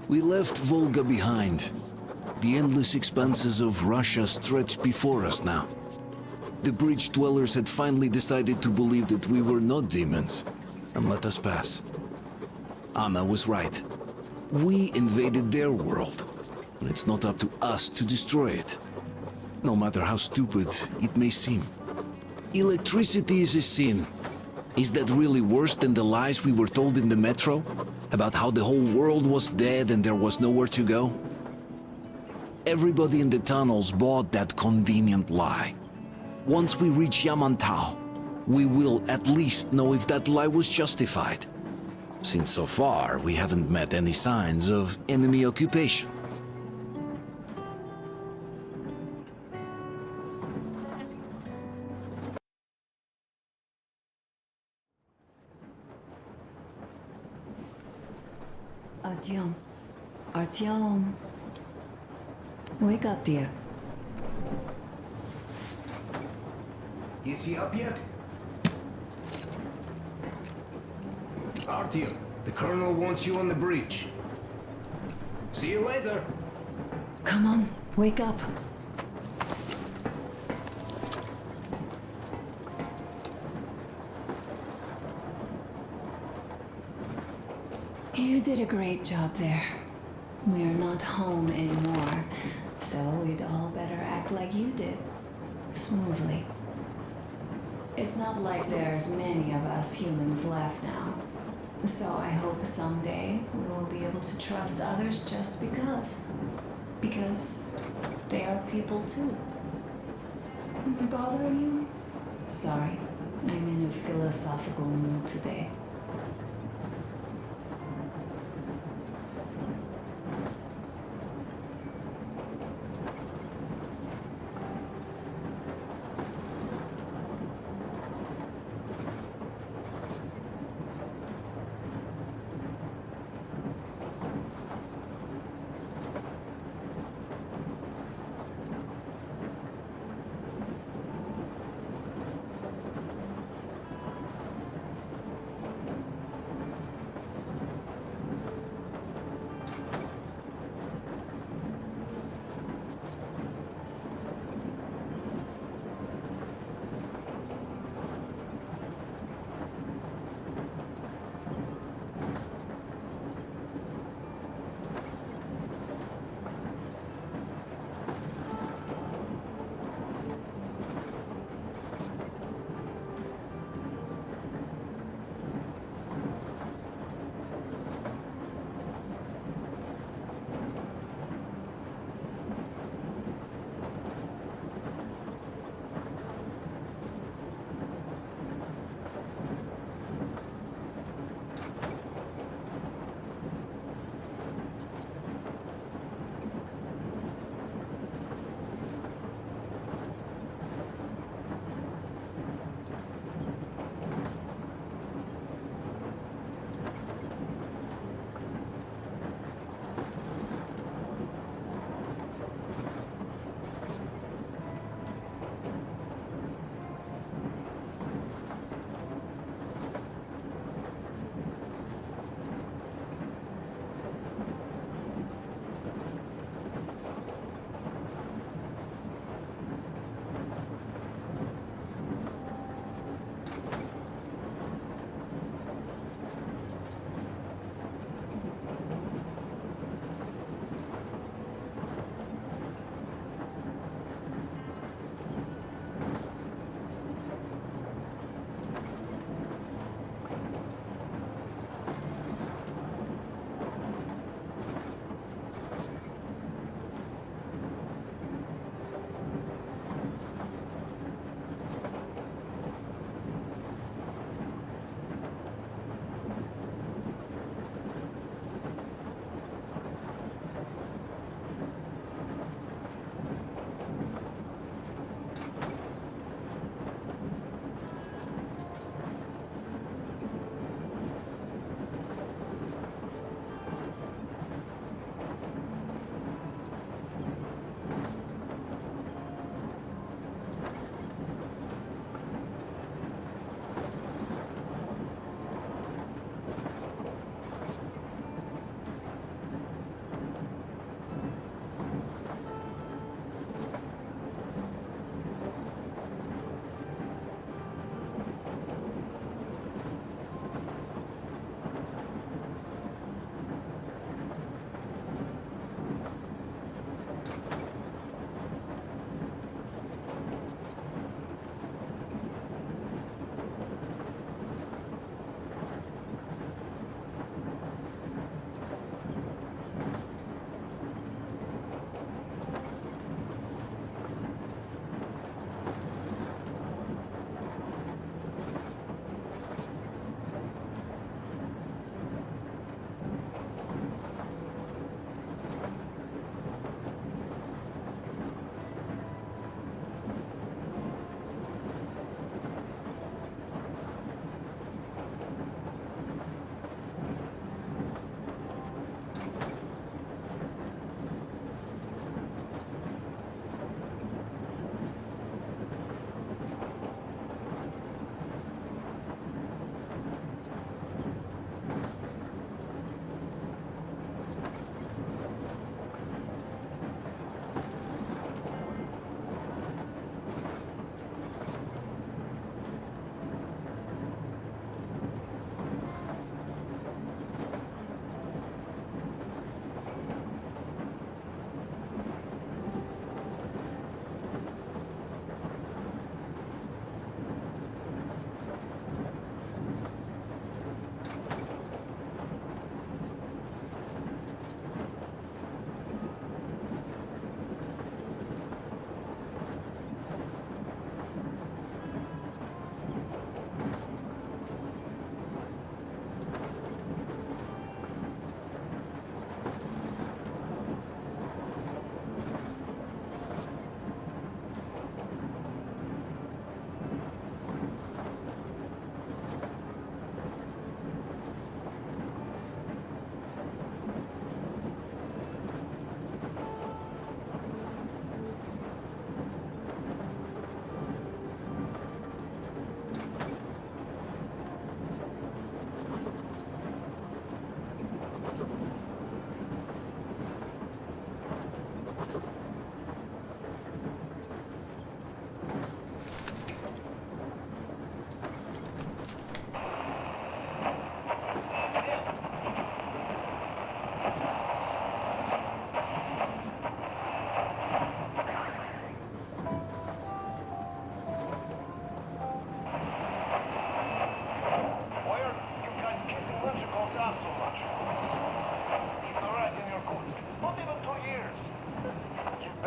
We left Volga behind. The endless expanses of Russia stretched before us now. The bridge dwellers had finally decided to believe that we were not demons and let us pass. Anna was right. We invaded their world, and it's not up to us to destroy it, no matter how stupid it may seem. Electricity is a sin. Is that really worse than the lies we were told in the metro? About how the whole world was dead and there was nowhere to go? Everybody in the tunnels bought that convenient lie. Once we reach Yamantau, we will at least know if that lie was justified. Since so far, we haven't met any signs of enemy occupation. Artyom. Artyom. Wake up, dear. Is he up yet? Artyom, the Colonel wants you on the breach. See you later. Come on, wake up. You did a great job there. We're not home anymore, so we'd all better act like you did. Smoothly. It's not like there's many of us humans left now. So I hope someday we will be able to trust others just because. Because they are people too. Am I bothering you? Sorry, I'm in a philosophical mood today.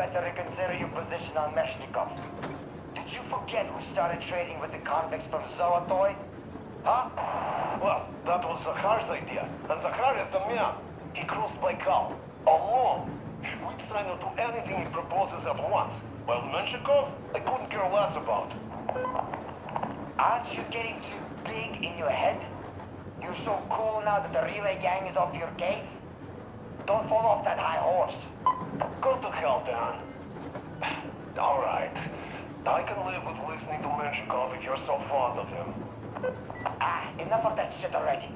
better reconsider your position on Meshnikov. Did you forget who started trading with the convicts from Zolotoy? Huh? Well, that was Zakhar's idea. And Zakhar is the man. He crossed Baikal. Alone. We'd sign to do anything he proposes at once. While Menshikov, I couldn't care less about. Aren't you getting too big in your head? You're so cool now that the relay gang is off your case? Don't fall off that high horse. Go to hell, Dan. All right. I can live with listening to Menshikov if you're so fond of him. Enough of that shit already.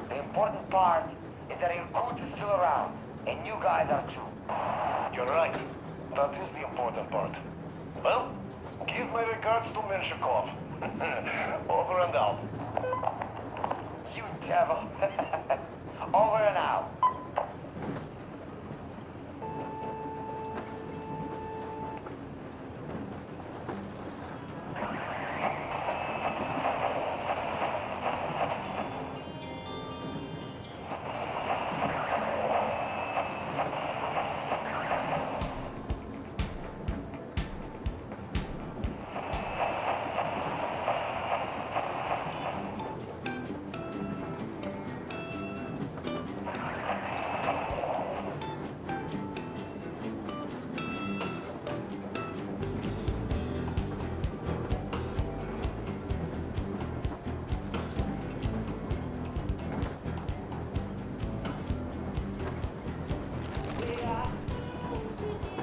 The important part is that Irkut is still around, and you guys are too. You're right. That is the important part. Well, give my regards to Menshikov. Over and out. You devil. Over and out.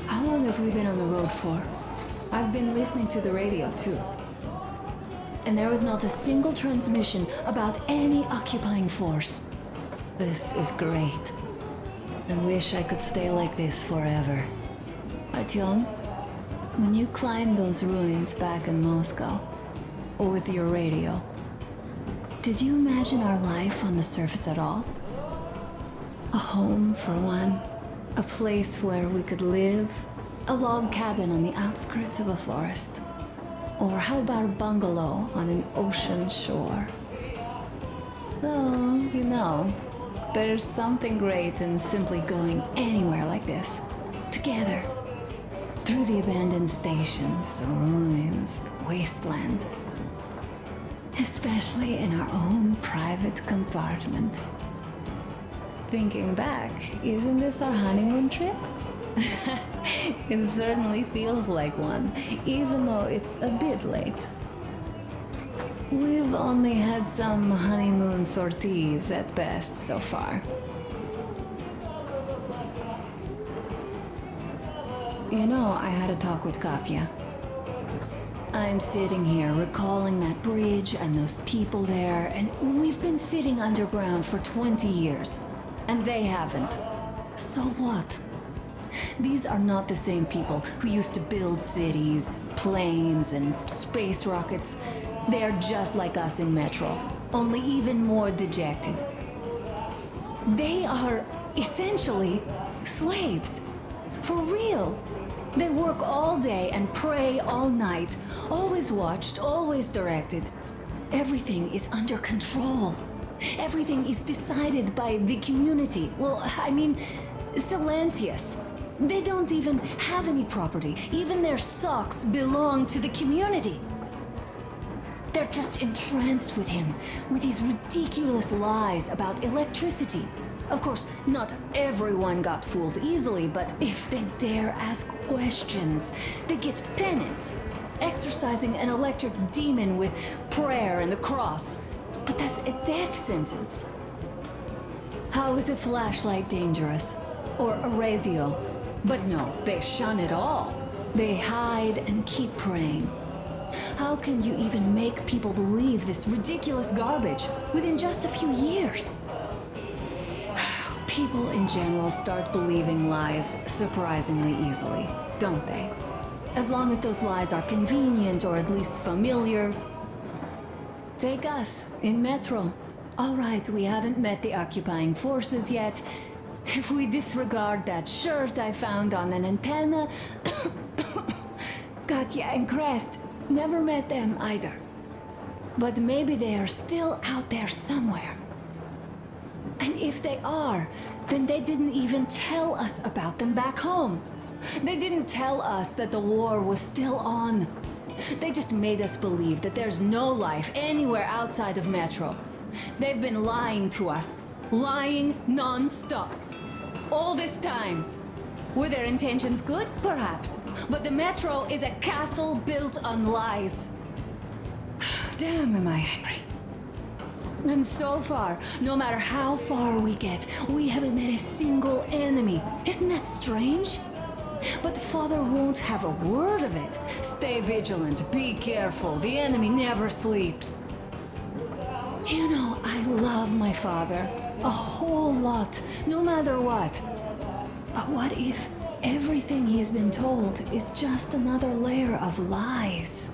How long have we been on the road for? I've been listening to the radio too. And there was not a single transmission about any occupying force. This is great. I wish I could stay like this forever. Artyom, when you climbed those ruins back in Moscow, with your radio, did you imagine our life on the surface at all? A home for one, a place where we could live, a log cabin on the outskirts of a forest, or how about a bungalow on an ocean shore? Well, you know, there's something great in simply going anywhere like this, together, through the abandoned stations, the ruins, the wasteland, especially in our own private compartment. Thinking back, isn't this our honeymoon trip? It certainly feels like one, even though it's a bit late. We've only had some honeymoon sorties at best so far. You know, I had a talk with Katya. I'm sitting here recalling that bridge and those people there, and we've been sitting underground for 20 years, and they haven't. So what? These are not the same people who used to build cities, planes, and space rockets. They're just like us in Metro, only even more dejected. They are essentially slaves. For real. They work all day and pray all night, always watched, always directed. Everything is under control. Everything is decided by the community. Well, I mean, Silantius. They don't even have any property. Even their socks belong to the community. They're just entranced with him, with these ridiculous lies about electricity. Of course, not everyone got fooled easily, but if they dare ask questions, they get penance, exorcising an electric demon with prayer and the cross. But that's a death sentence. How is a flashlight dangerous? Or a radio? But no, they shun it all. They hide and keep praying. How can you even make people believe this ridiculous garbage within just a few years? People in general start believing lies surprisingly easily, don't they? As long as those lies are convenient or at least familiar. Take us, in Metro. All right, we haven't met the occupying forces yet. If we disregard that shirt I found on an antenna, Katya and Crest, never met them either. But maybe they are still out there somewhere. And if they are, then they didn't even tell us about them back home. They didn't tell us that the war was still on. They just made us believe that there's no life anywhere outside of Metro. They've been lying to us. Lying non-stop. All this time. Were their intentions good? Perhaps. But the Metro is a castle built on lies. Damn, am I angry. And so far, no matter how far we get, we haven't met a single enemy. Isn't that strange? But Father won't have a word of it. Stay vigilant, be careful, the enemy never sleeps. You know, I love my father. A whole lot, no matter what. But what if everything he's been told is just another layer of lies?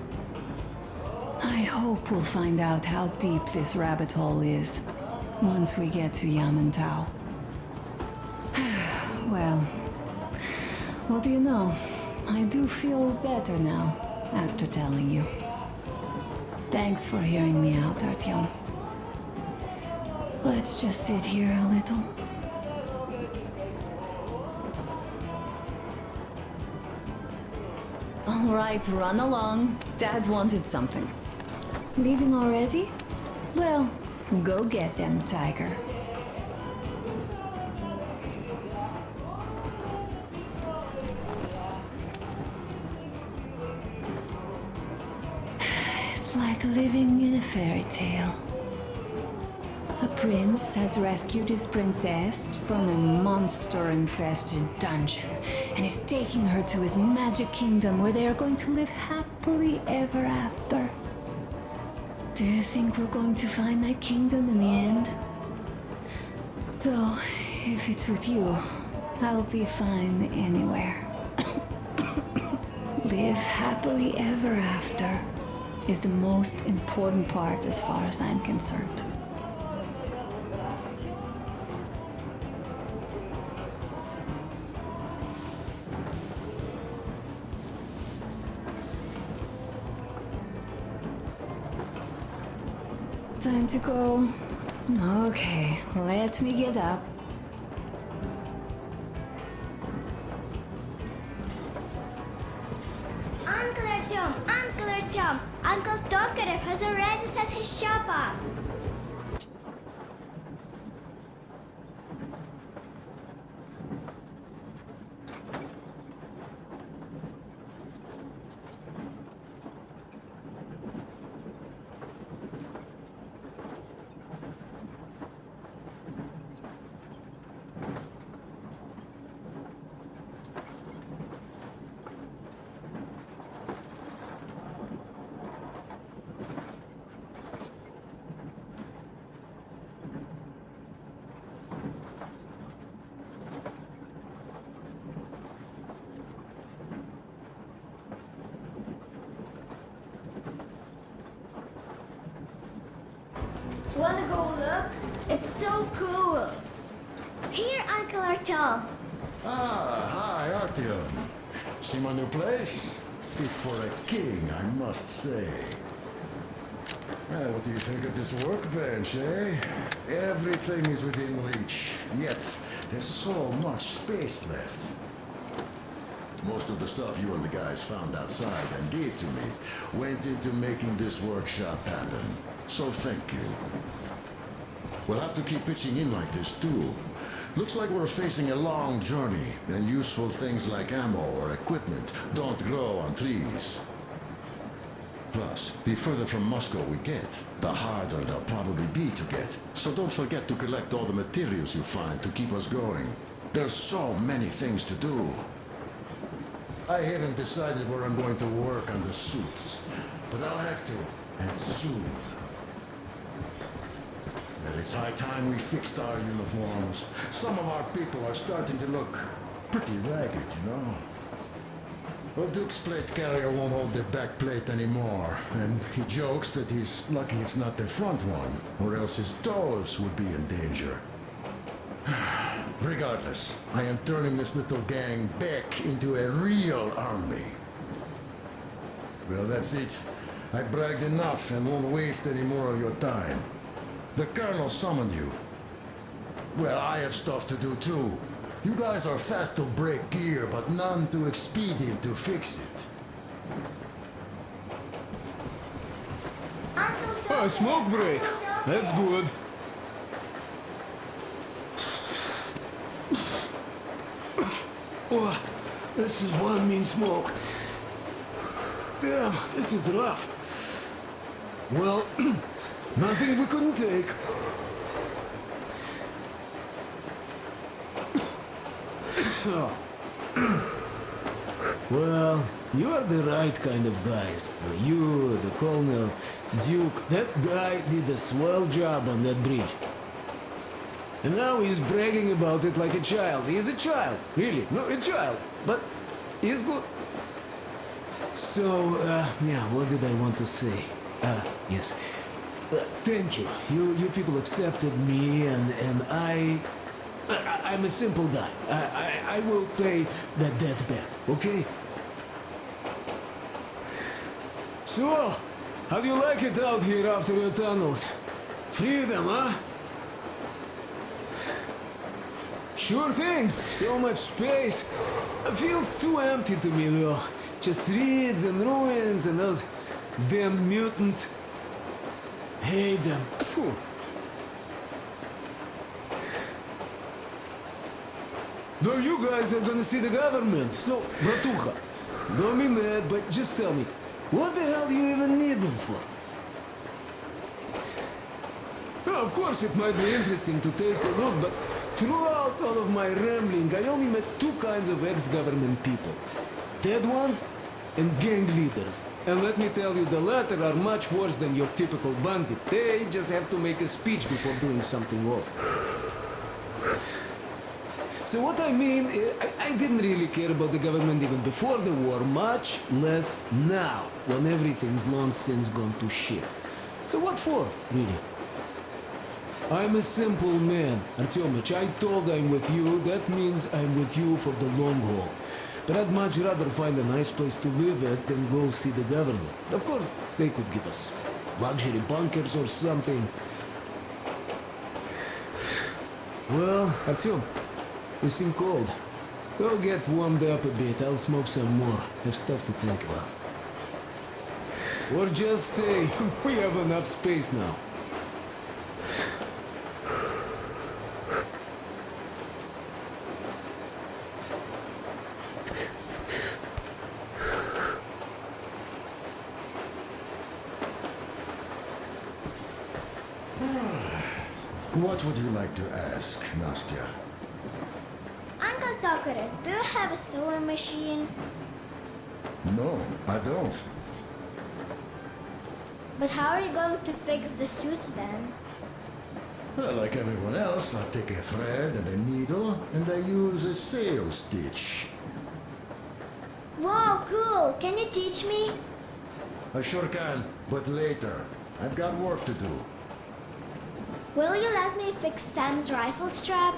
I hope we'll find out how deep this rabbit hole is once we get to Yamantau. Well, what do you know? I do feel better now after telling you. Thanks for hearing me out, Artyom. Let's just sit here a little. All right, run along. Dad wanted something. Leaving already? Well, go get them, Tiger. It's like living in a fairy tale. A prince has rescued his princess from a monster-infested dungeon and is taking her to his magic kingdom where they are going to live happily ever after. Do you think we're going to find that kingdom in the end? Though, if it's with you, I'll be fine anywhere. Live happily ever after is the most important part as far as I'm concerned. Time to go. Okay, let me get up. Uncle Artyom, Uncle Tokarev has already set his shop up. Wanna go look? It's so cool. Here, Uncle Artyom. Ah, hi, Artyom. See my new place? Fit for a king, I must say. Well, what do you think of this workbench, eh? Everything is within reach, yet there's so much space left. Most of the stuff you and the guys found outside and gave to me went into making this workshop happen. So thank you. We'll have to keep pitching in like this too. Looks like we're facing a long journey, and useful things like ammo or equipment don't grow on trees. Plus, the further from Moscow we get, the harder they'll probably be to get. So don't forget to collect all the materials you find to keep us going. There's so many things to do. I haven't decided where I'm going to work on the suits, but I'll have to, and soon. But it's high time we fixed our uniforms. Some of our people are starting to look pretty ragged, you know. Well, Duke's plate carrier won't hold the back plate anymore, and he jokes that he's lucky it's not the front one, or else his toes would be in danger. Regardless, I am turning this little gang back into a real army. Well, that's it. I bragged enough and won't waste any more of your time. The Colonel summoned you. Well, I have stuff to do too. You guys are fast to break gear, but none too expedient to fix it. Uncle A smoke break. That's good. Oh, this is one mean smoke. Damn, this is rough. Well, nothing we couldn't take. Well, you are the right kind of guys. You, the Colonel, Duke, that guy did a swell job on that bridge. And now he's bragging about it like a child. He is a child, really. No, a child. But he's good. So, yeah, what did I want to say? Yes. Thank you. You people accepted me, and I'm a simple guy. I will pay that debt back, okay? So, how do you like it out here after your tunnels? Freedom, huh? Sure thing. So much space. It feels too empty to me, though. Just reeds and ruins and those damn mutants. Hate them. Phew. No, you guys are gonna see the government. So, Bratuха, don't be mad, but just tell me, what the hell do you even need them for? Well, of course, it might be interesting to take a look, but throughout all of my rambling, I only met two kinds of ex-government people. Dead ones and gang leaders. And let me tell you, the latter are much worse than your typical bandit. They just have to make a speech before doing something off. So what I mean, I didn't really care about the government even before the war, much less now, when everything's long since gone to shit. So what for, really? I'm a simple man, Artyomich. I told I'm with you, that means I'm with you for the long haul. But I'd much rather find a nice place to live at than go see the government. Of course, they could give us luxury bunkers or something. Well, Artyom, you seem cold. Go get warmed up a bit, I'll smoke some more. Have stuff to think about. Or just stay. We have enough space now. What would you like to ask, Nastya? Uncle Tokarev, do you have a sewing machine? No, I don't. But how are you going to fix the suits then? Well, like everyone else, I take a thread and a needle, and I use a sail stitch. Wow, cool! Can you teach me? I sure can, but later. I've got work to do. Will you let me fix Sam's rifle strap?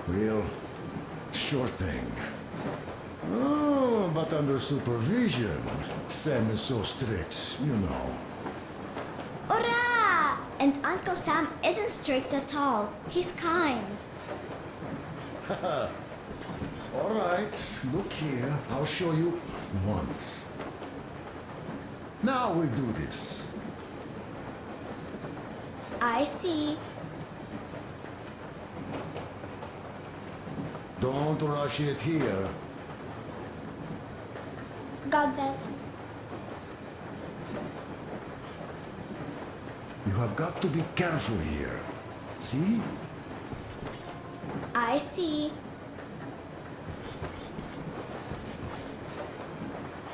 Well, sure thing. Oh, but under supervision. Sam is so strict, you know. Hurrah! And Uncle Sam isn't strict at all. He's kind. All right, look here. I'll show you once. Now we do this. I see. Don't rush it here. Got that. You have got to be careful here. See? I see.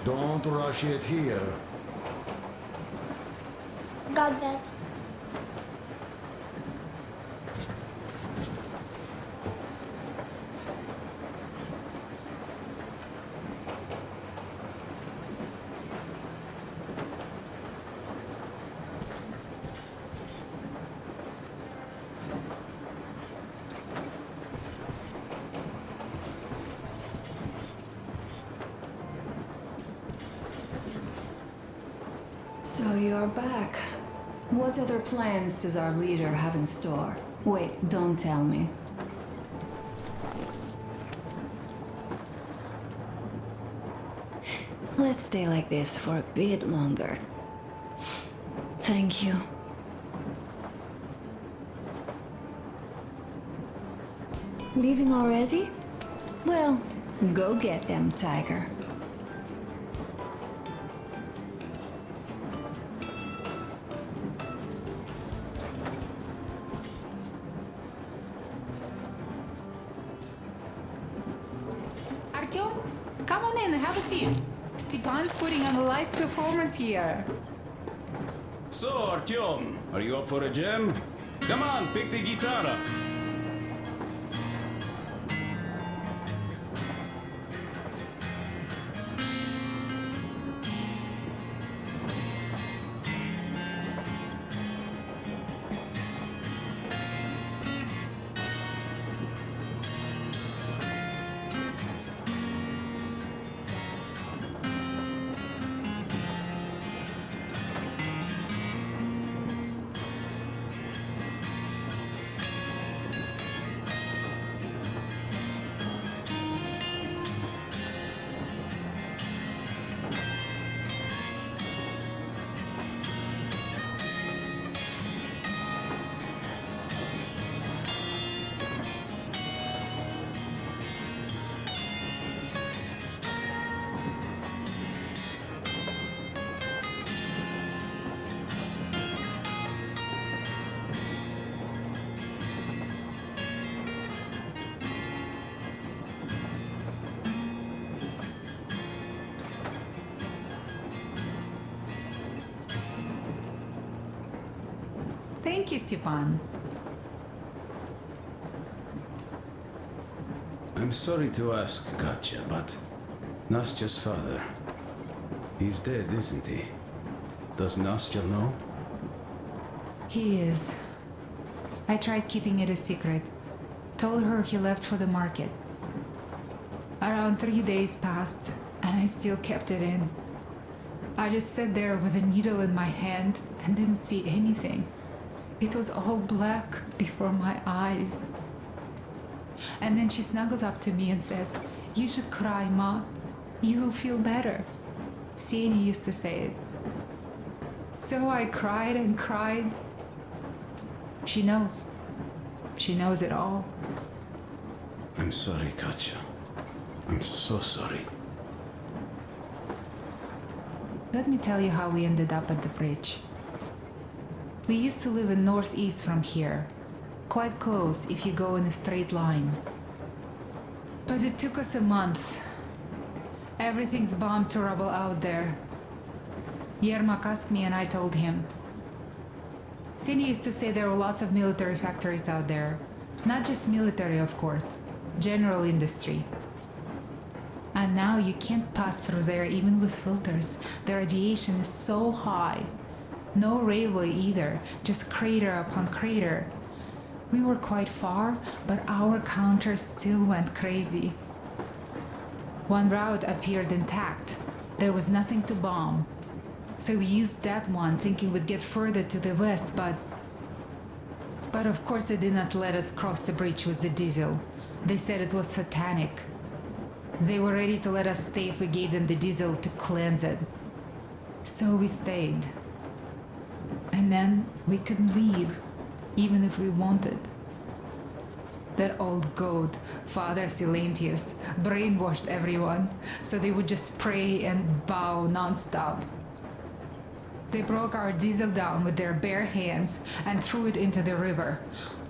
Don't rush it here. Got that. So you're back. What other plans does our leader have in store? Wait, don't tell me. Let's stay like this for a bit longer. Thank you. Leaving already? Well, go get them, Tiger. Artyom, come on in, have a seat. Stepan's putting on a live performance here. So, Artyom, are you up for a jam? Come on, pick the guitar up. Thank you, Stepan. I'm sorry to ask, Katya, but Nastya's father, he's dead, isn't he? Does Nastya know? He is. I tried keeping it a secret. Told her he left for the market. Around 3 days passed, and I still kept it in. I just sat there with a needle in my hand and didn't see anything. It was all black before my eyes. And then she snuggles up to me and says, "You should cry, Ma. You will feel better." Seni used to say it. So I cried and cried. She knows. She knows it all. I'm sorry, Katya. I'm so sorry. Let me tell you how we ended up at the bridge. We used to live in northeast from here, quite close if you go in a straight line. But it took us a month. Everything's bombed to rubble out there. Yermak asked me and I told him. Seni used to say there were lots of military factories out there. Not just military, of course. General industry. And now you can't pass through there even with filters. The radiation is so high. No railway either, just crater upon crater. We were quite far, but our counter still went crazy. One route appeared intact. There was nothing to bomb. So we used that one, thinking we'd get further to the west, but of course they did not let us cross the bridge with the diesel. They said it was satanic. They were ready to let us stay if we gave them the diesel to cleanse it. So we stayed. And then we couldn't leave, even if we wanted. That old goat, Father Silentius, brainwashed everyone, so they would just pray and bow nonstop. They broke our diesel down with their bare hands and threw it into the river.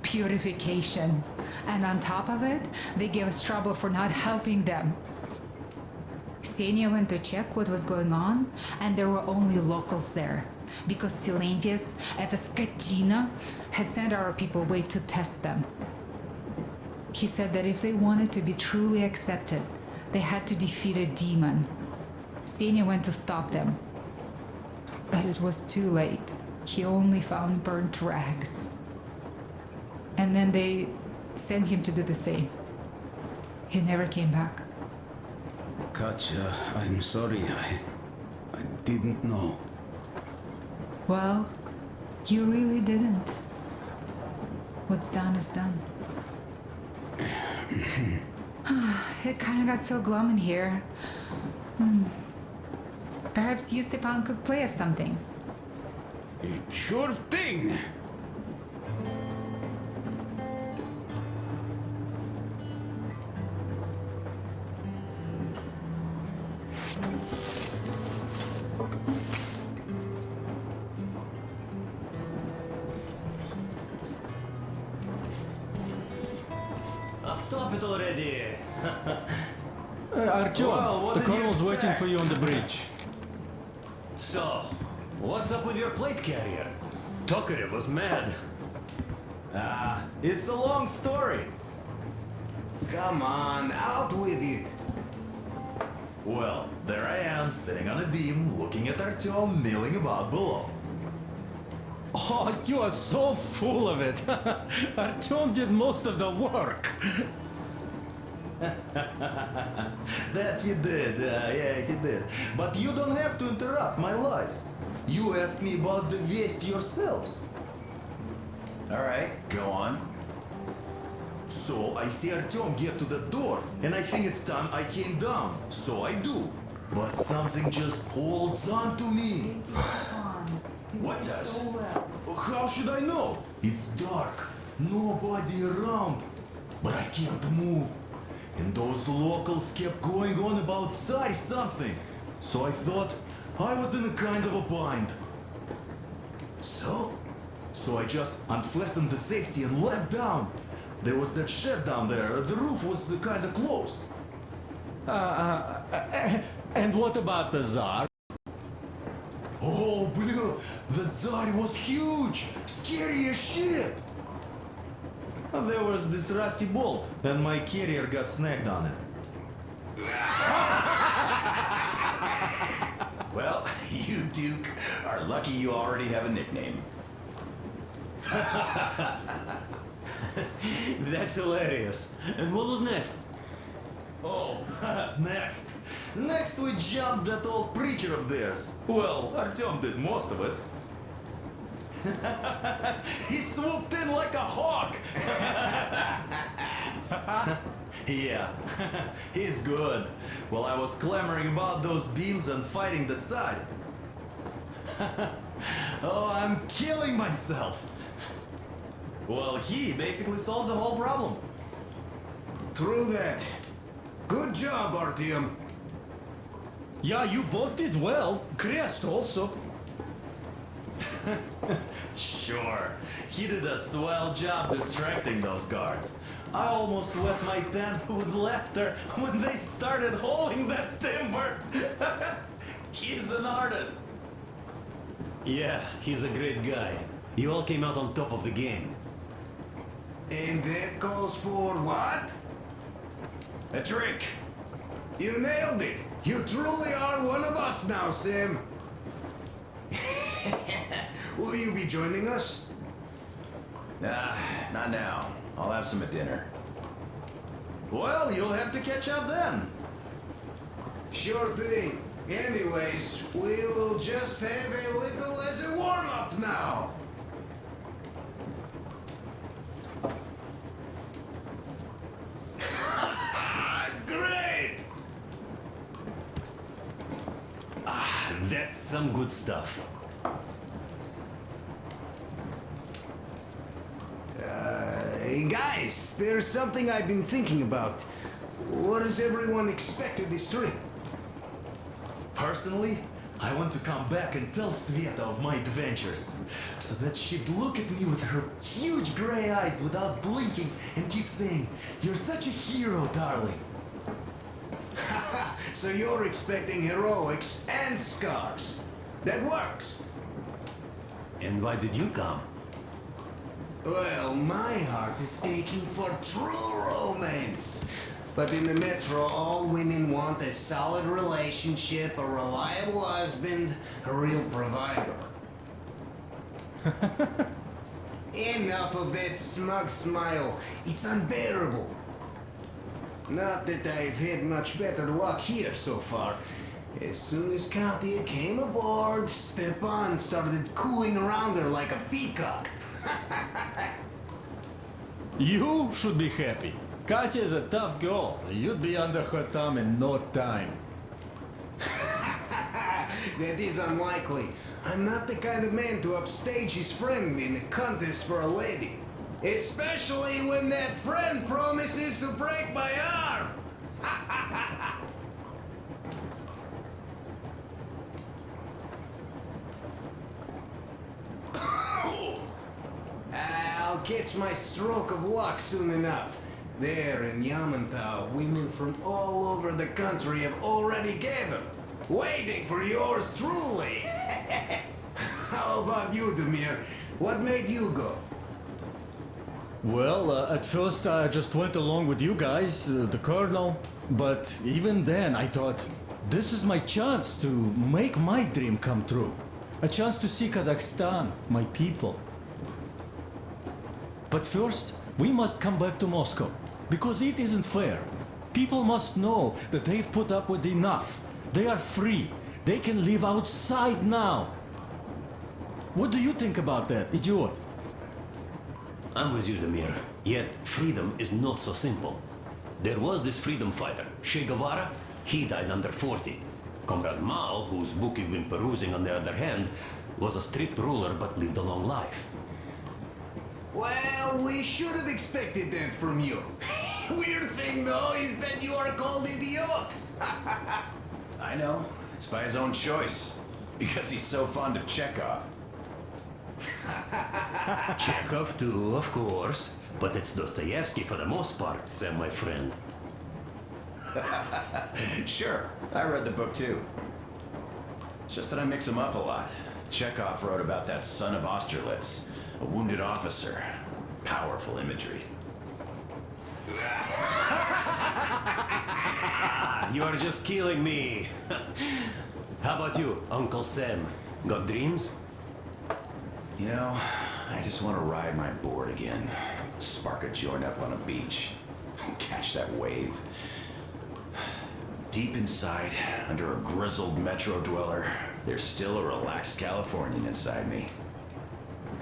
Purification. And on top of it, they gave us trouble for not helping them. Ksenia went to check what was going on, and there were only locals there, because Silentius at the Skatina had sent our people away to test them. He said that if they wanted to be truly accepted, they had to defeat a demon. Ksenia went to stop them. But it was too late. He only found burnt rags. And then they sent him to do the same. He never came back. Katya, I'm sorry. I didn't know. Well, you really didn't. What's done is done. It kind of got so glum in here. Perhaps you, Stepan, could play us something. Sure thing. Stop it already! Artyom, Well, what the did you colonel's waiting expect? for you on the bridge. So, what's up with your plate carrier? Tokarev was mad. It's a long story. Come on, out with it. Well, there I am, sitting on a beam, looking at Artyom milling about below. Oh, you are so full of it. Artyom did most of the work. That he did, yeah, he did. But you don't have to interrupt my lies. You asked me about the Vest yourselves. Alright, go on. So I see Artyom get to the door, and I think it's time I came down. So I do. But something just holds on to me. What does? How should I know? It's dark, nobody around. But I can't move. And those locals kept going on about Tsar something. So I thought I was in a kind of a bind. So I just unfastened the safety and let down. There was that shed down there. The roof was kind of close. And what about the Tsar? Oh, blue, the Tsar was huge, scary as shit. There was this rusty bolt, and my carrier got snagged on it. Well, you, Duke, are lucky you already have a nickname. That's hilarious. And what was next? Oh, next. Next we jumped that old preacher of theirs. Well, Artyom did most of it. He swooped in like a hawk. Yeah, he's good. While I was clamoring about those beams and fighting that side. Oh, I'm killing myself. Well, he basically solved the whole problem. True that. Good job, Artyom. Yeah, you both did well. Krest also. Sure, he did a swell job distracting those guards. I almost wet my pants with laughter when they started hauling that timber. He's an artist. Yeah, he's a great guy. You all came out on top of the game. And that calls for what? A drink. You nailed it. You truly are one of us now, Sam. Will you be joining us? Nah, not now. I'll have some at dinner. Well, you'll have to catch up then. Sure thing. Anyways, we will just have a little as a warm-up now. Great! That's some good stuff. Hey guys, there's something I've been thinking about. What does everyone expect of this trip? Personally, I want to come back and tell Sveta of my adventures, so that she'd look at me with her huge gray eyes without blinking and keep saying, "You're such a hero, darling." So you're expecting heroics and scars. That works. And why did you come? Well, my heart is aching for true romance. But in the Metro, all women want a solid relationship, a reliable husband, a real provider. Enough of that smug smile. It's unbearable. Not that I've had much better luck here so far. As soon as Katya came aboard, Stepan started cooing around her like a peacock. You should be happy. Katya is a tough girl. You'd be under her thumb in no time. That is unlikely. I'm not the kind of man to upstage his friend in a contest for a lady. Especially when that friend promises to break my arm! I'll catch my stroke of luck soon enough. There in Yamantau, women from all over the country have already gathered, waiting for yours truly. How about you, Demir? What made you go? Well, at first I just went along with you guys, the Colonel. But even then I thought, this is my chance to make my dream come true. A chance to see Kazakhstan, my people. But first, we must come back to Moscow, because it isn't fair. People must know that they've put up with enough. They are free. They can live outside now. What do you think about that, idiot? I'm with you, Demir. Yet, freedom is not so simple. There was this freedom fighter, Che Guevara. He died under 40. Comrade Mao, whose book you've been perusing on the other hand, was a strict ruler but lived a long life. Well, we should have expected that from you. Weird thing, though, is that you are called idiot. I know. It's by his own choice. Because he's so fond of Chekhov. Chekhov too, of course. But it's Dostoevsky for the most part, Sam, my friend. Sure, I read the book too. It's just that I mix them up a lot. Chekhov wrote about that son of Austerlitz, a wounded officer. Powerful imagery. You are just killing me. How about you, Uncle Sam? Got dreams? You know, I just want to ride my board again. Spark a joint up on a beach. Catch that wave. Deep inside, under a grizzled metro dweller, there's still a relaxed Californian inside me.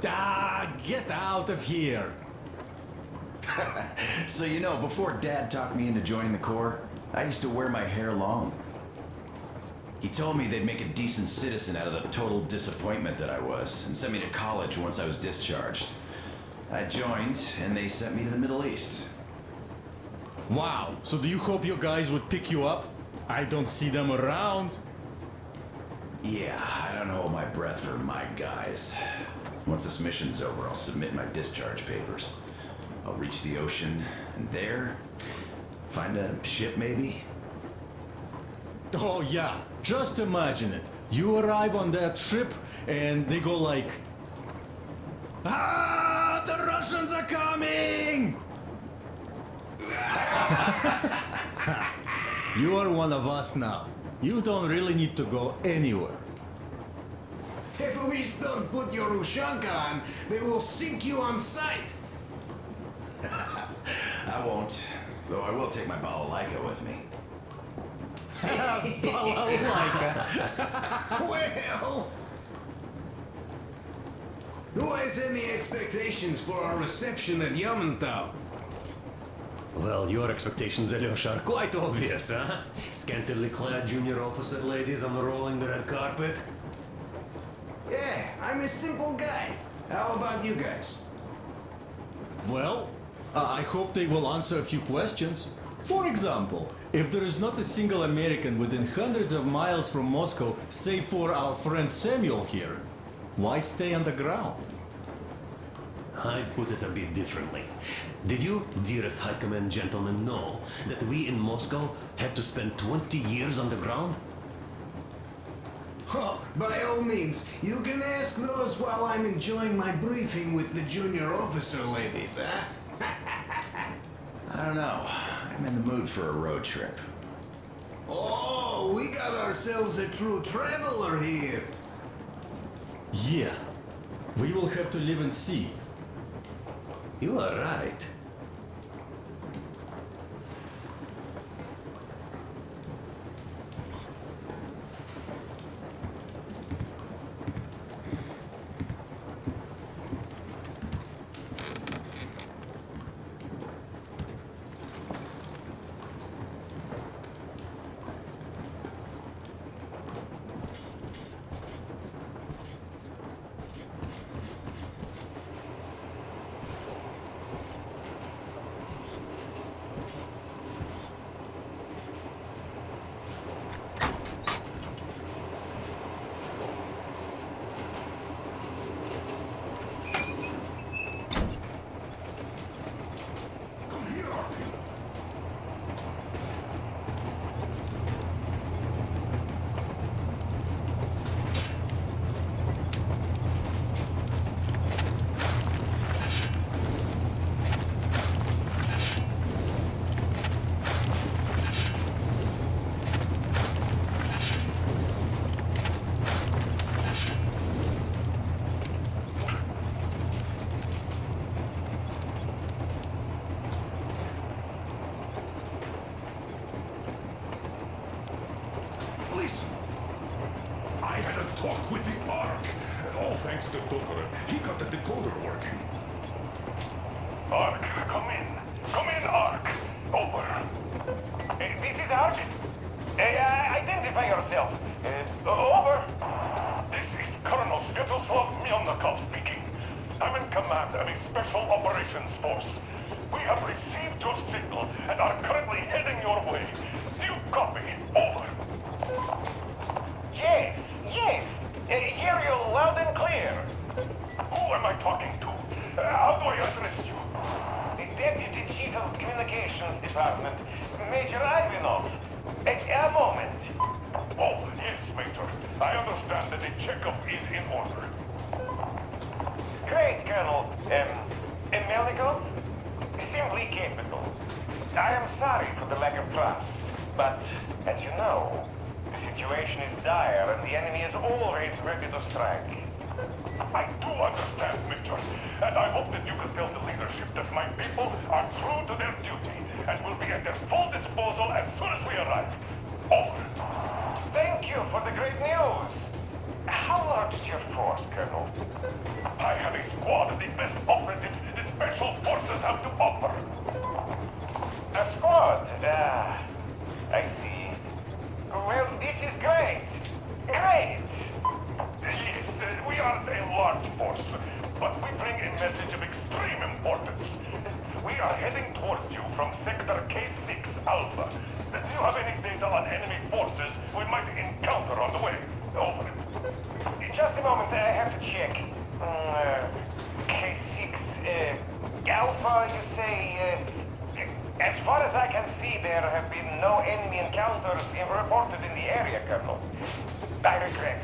Ah, get out of here! So you know, before Dad talked me into joining the Corps, I used to wear my hair long. He told me they'd make a decent citizen out of the total disappointment that I was, and sent me to college once I was discharged. I joined, and they sent me to the Middle East. Wow, so do you hope your guys would pick you up? I don't see them around. Yeah, I don't hold my breath for my guys. Once this mission's over, I'll submit my discharge papers. I'll reach the ocean, and there, find a ship maybe? Oh yeah, just imagine it. You arrive on that ship, and they go like... Ah, the Russians are coming! You are one of us now. You don't really need to go anywhere. At least don't put your Ushanka on. They will sink you on sight. I won't. Though I will take my balalaika with me. Well... Who has any expectations for our reception at Yamantau? Well, your expectations, Alyosha, are quite obvious, huh? Scantily clad junior officer ladies unrolling the red carpet. Yeah, I'm a simple guy. How about you guys? Well, I hope they will answer a few questions. For example, if there is not a single American within hundreds of miles from Moscow, save for our friend Samuel here, why stay underground? I'd put it a bit differently. Did you, dearest High Command gentlemen, know that we in Moscow had to spend 20 years underground? Oh, by all means, you can ask those while I'm enjoying my briefing with the junior officer ladies, huh? I don't know. I'm in the mood for a road trip. Oh, we got ourselves a true traveler here. Yeah, we will have to live and see. You are right. Thanks to Tokarev, he got the decoder working. Ark, come in. Come in, Ark. Over. This is Ark. Identify yourself. Over. This is Colonel Sviatoslav Myelnikov speaking. I'm in command of a special operations force. We have received your signal and are currently heading your way. Do you copy? Over. Yes, yes. Hear you loud and clear. Who am I talking to? How do I address you? The Deputy Chief of Communications Department, Major Ivanov. A moment. Oh, yes, Major. I understand that the checkup is in order. Great, Colonel. Melnikov? Simply capable. I am sorry for the lack of trust, but as you know, the situation is dire and the enemy is always ready to strike. I do understand, Major, and I hope that you can tell the leadership that my people are true to their duty and will be at their full disposal as soon as we arrive. Over. Thank you for the great news. How large is your force, Colonel? I have a squad of the best operatives the Special Forces have to offer. A squad? I see. Well, this is great. Great! Yes, we are a large force, but we bring a message of extreme importance. We are heading towards you from Sector K6 Alpha. Do you have any data on enemy forces we might encounter on the way? Over. Just a moment, I have to check. K6, Alpha, you say, as far as I can see, there have been no enemy encounters reported in the area, Colonel. I regret.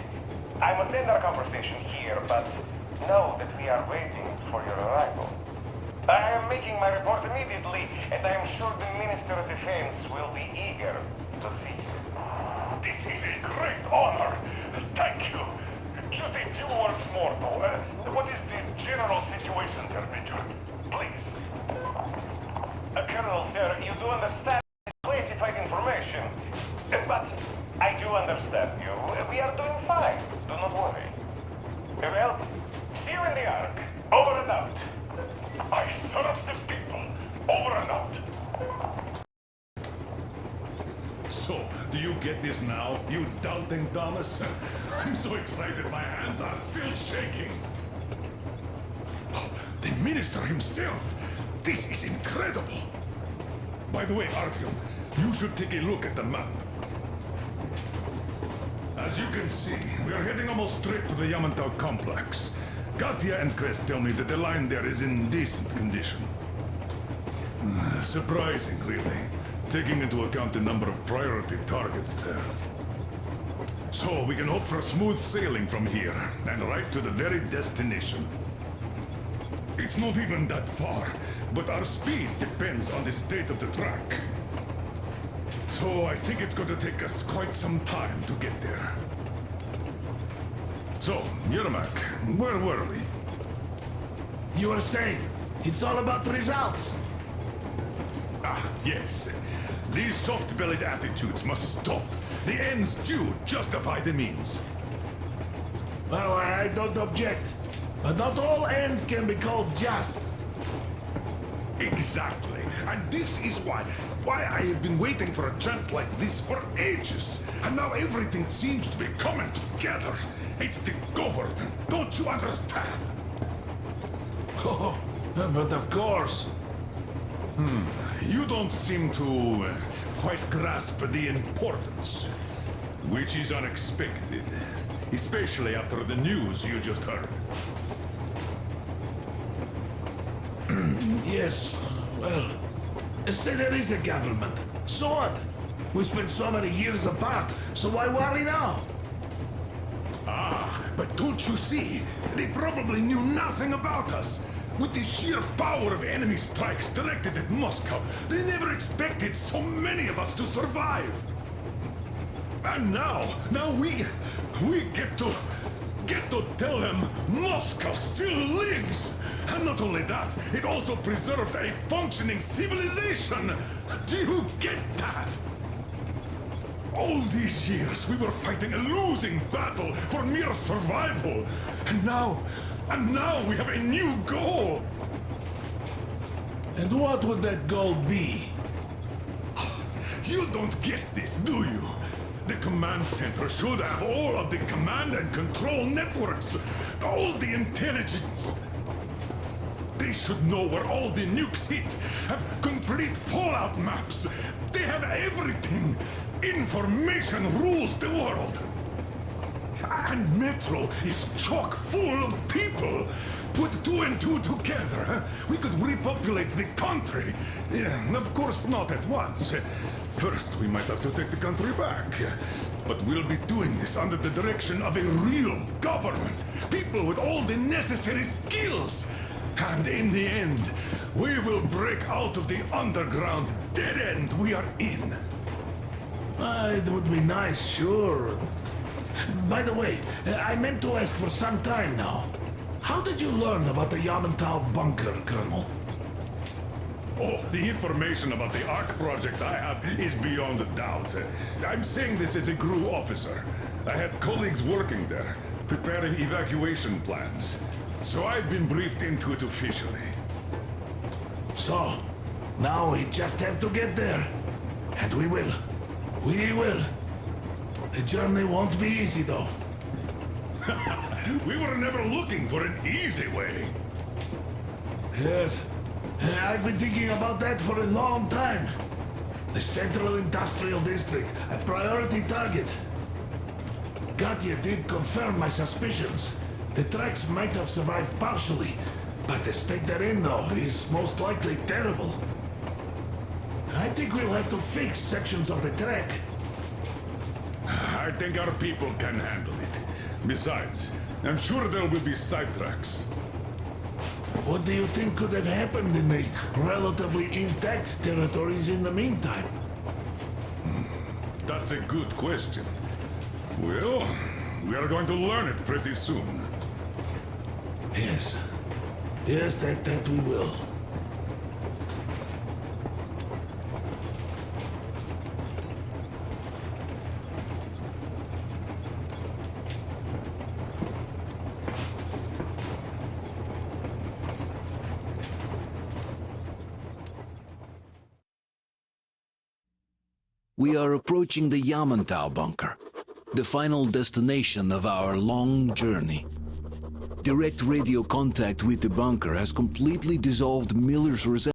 I must end our conversation here, but know that we are waiting for your arrival. I am making my report immediately, and I am sure the Minister of Defense will be eager to see you. This is a great honor. Thank you. Just a few words more, though. What is the general situation there, Major? Please. Colonel, sir, you do understand classified information. But I do understand you. We are doing fine. Do not worry. Well, see you in the Ark. Over and out. I serve the people. Over and out. So, do you get this now, you doubting Thomas? I'm so excited my hands are still shaking. Oh, the minister himself! This is incredible! By the way, Artyom, you should take a look at the map. As you can see, we are heading almost straight for the Yamantau complex. Katya and Crest tell me that the line there is in decent condition. Surprising, really, taking into account the number of priority targets there. So we can hope for smooth sailing from here, and right to the very destination. It's not even that far, but our speed depends on the state of the track. So I think it's going to take us quite some time to get there. So, Yermak, where were we? You were saying, it's all about results. Ah, yes. These soft-bellied attitudes must stop. The ends do justify the means. Well, I don't object. But not all ends can be called just. Exactly. And this is why I have been waiting for a chance like this for ages. And now everything seems to be coming together. It's the government. Don't you understand? Oh, but of course. You don't seem to quite grasp the importance, which is unexpected, especially after the news you just heard. Yes, well, say there is a government. So what? We spent so many years apart, so why worry now? Ah, but don't you see? They probably knew nothing about us. With the sheer power of enemy strikes directed at Moscow, they never expected so many of us to survive. And now we get to tell them Moscow still lives. And not only that, it also preserved a functioning civilization. Do you get that? All these years we were fighting a losing battle for mere survival. And now we have a new goal. And what would that goal be? You don't get this, do you? The command center should have all of the command and control networks, all the intelligence. They should know where all the nukes hit, have complete fallout maps. They have everything. Information rules the world. And Metro is chock full of people. Put 2 and 2 together, huh? We could repopulate the country. Yeah, of course, not at once. First, we might have to take the country back. But we'll be doing this under the direction of a real government. People with all the necessary skills. And in the end, we will break out of the underground dead end we are in. It would be nice, sure. By the way, I meant to ask for some time now. How did you learn about the Yamantau bunker, Colonel? Oh, the information about the ARC project I have is beyond a doubt. I'm saying this as a GRU officer. I had colleagues working there, preparing evacuation plans. So I've been briefed into it officially. So, now we just have to get there. And we will. We will. The journey won't be easy, though. We were never looking for an easy way. Yes. I've been thinking about that for a long time. The Central Industrial District, a priority target. Katya did confirm my suspicions. The tracks might have survived partially, but the state they're in, though, is most likely terrible. I think we'll have to fix sections of the track. I think our people can handle it. Besides, I'm sure there will be sidetracks. What do you think could have happened in the relatively intact territories in the meantime? That's a good question. Well, we are going to learn it pretty soon. Yes. Yes, that we will. We are approaching the Yamantau bunker, the final destination of our long journey. Direct radio contact with the bunker has completely dissolved Miller's resentment.